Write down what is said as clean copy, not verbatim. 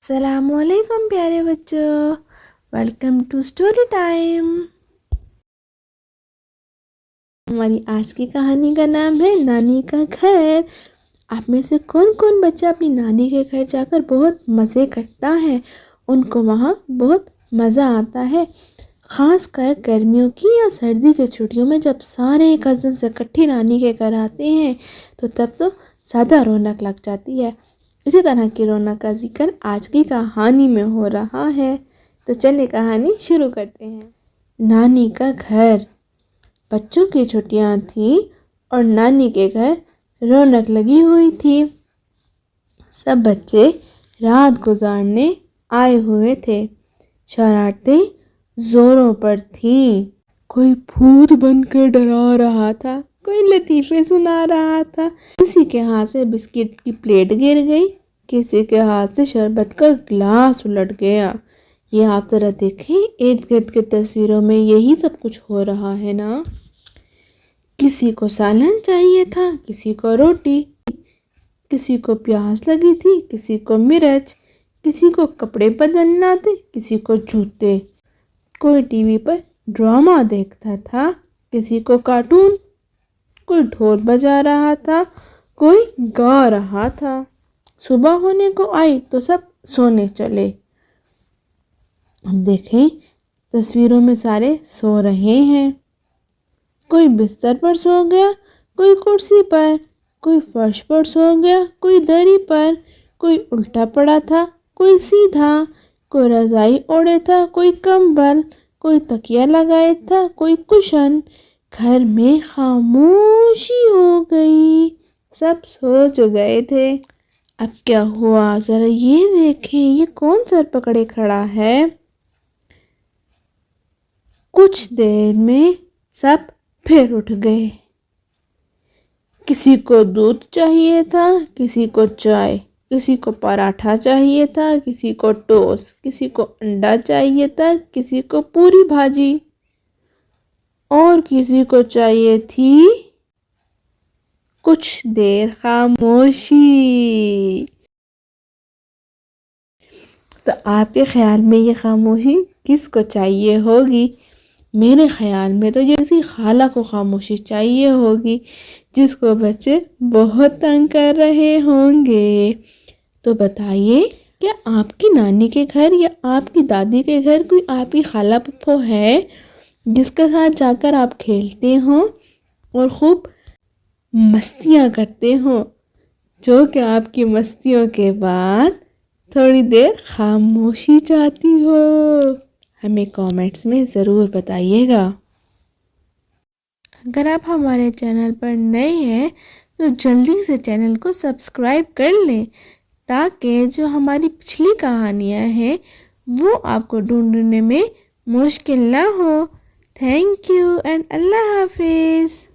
السلام علیکم پیارے بچوں، ویلکم ٹو اسٹوری ٹائم۔ ہماری آج کی کہانی کا نام ہے نانی کا گھر۔ آپ میں سے کون کون بچہ اپنی نانی کے گھر جا کر بہت مزے کرتا ہے؟ ان کو وہاں بہت مزہ آتا ہے، خاص کر گرمیوں کی یا سردی کے چھٹیوں میں جب سارے کزنس اکٹھے نانی کے گھر آتے ہیں تو تب تو زیادہ رونق لگ جاتی ہے۔ اسی طرح کی رونق کا ذکر آج کی کہانی میں ہو رہا ہے، تو چلیں کہانی شروع کرتے ہیں۔ نانی کا گھر۔ بچوں کی چھٹیاں تھیں اور نانی کے گھر رونق لگی ہوئی تھی۔ سب بچے رات گزارنے آئے ہوئے تھے۔ شرارتیں زوروں پر تھیں۔ کوئی بھوت بن کر ڈرا رہا تھا، کوئی لطیفے سنا رہا تھا، کسی کے ہاتھ سے بسکٹ کی پلیٹ گر گئی، کسی کے ہاتھ سے شربت کا گلاس الٹ گیا۔ یہ آپ ذرا دیکھیں، ارد گرد کی تصویروں میں یہی سب کچھ ہو رہا ہے نا۔ کسی کو سالن چاہیے تھا، کسی کو روٹی، کسی کو پیاس لگی تھی، کسی کو مرچ، کسی کو کپڑے بدلنا تھے، کسی کو جوتے۔ کوئی ٹی وی پر ڈرامہ دیکھتا تھا، کسی کو کارٹون، کوئی ڈھول بجا رہا تھا، کوئی گا رہا تھا۔ صبح ہونے کو آئی تو سب سونے چلے۔ دیکھیں تصویروں میں سارے سو رہے ہیں۔ کوئی بستر پر سو گیا، کوئی کرسی پر، کوئی فرش پر سو گیا، کوئی دری پر، کوئی الٹا پڑا تھا، کوئی سیدھا، کوئی رضائی اوڑھے تھا، کوئی کمبل، کوئی تکیہ لگائے تھا، کوئی کشن۔ گھر میں خاموشی ہو گئی، سب سو جو گئے تھے۔ اب کیا ہوا ذرا یہ دیکھیں، یہ کون سر پکڑے کھڑا ہے؟ کچھ دیر میں سب پھر اٹھ گئے۔ کسی کو دودھ چاہیے تھا، کسی کو چائے، کسی کو پراٹھا چاہیے تھا، کسی کو ٹوسٹ، کسی کو انڈا چاہیے تھا، کسی کو پوری بھاجی، اور کسی کو چاہیے تھی کچھ دیر خاموشی۔ تو آپ کے خیال میں یہ خاموشی کس کو چاہیے ہوگی؟ میرے خیال میں تو یہ کسی خالہ کو خاموشی چاہیے ہوگی، جس کو بچے بہت تنگ کر رہے ہوں گے۔ تو بتائیے، کیا آپ کی نانی کے گھر یا آپ کی دادی کے گھر کوئی آپ کی خالہ پھپھو ہے جس کے ساتھ جا کر آپ کھیلتے ہوں اور خوب مستیاں کرتے ہوں، جو کہ آپ کی مستیوں کے بعد تھوڑی دیر خاموشی چاہتی ہو؟ ہمیں کامنٹس میں ضرور بتائیے گا۔ اگر آپ ہمارے چینل پر نئے ہیں تو جلدی سے چینل کو سبسکرائب کر لیں، تاکہ جو ہماری پچھلی کہانیاں ہیں وہ آپ کو ڈھونڈنے میں مشکل نہ ہو۔ تھینک یو اینڈ اللہ حافظ۔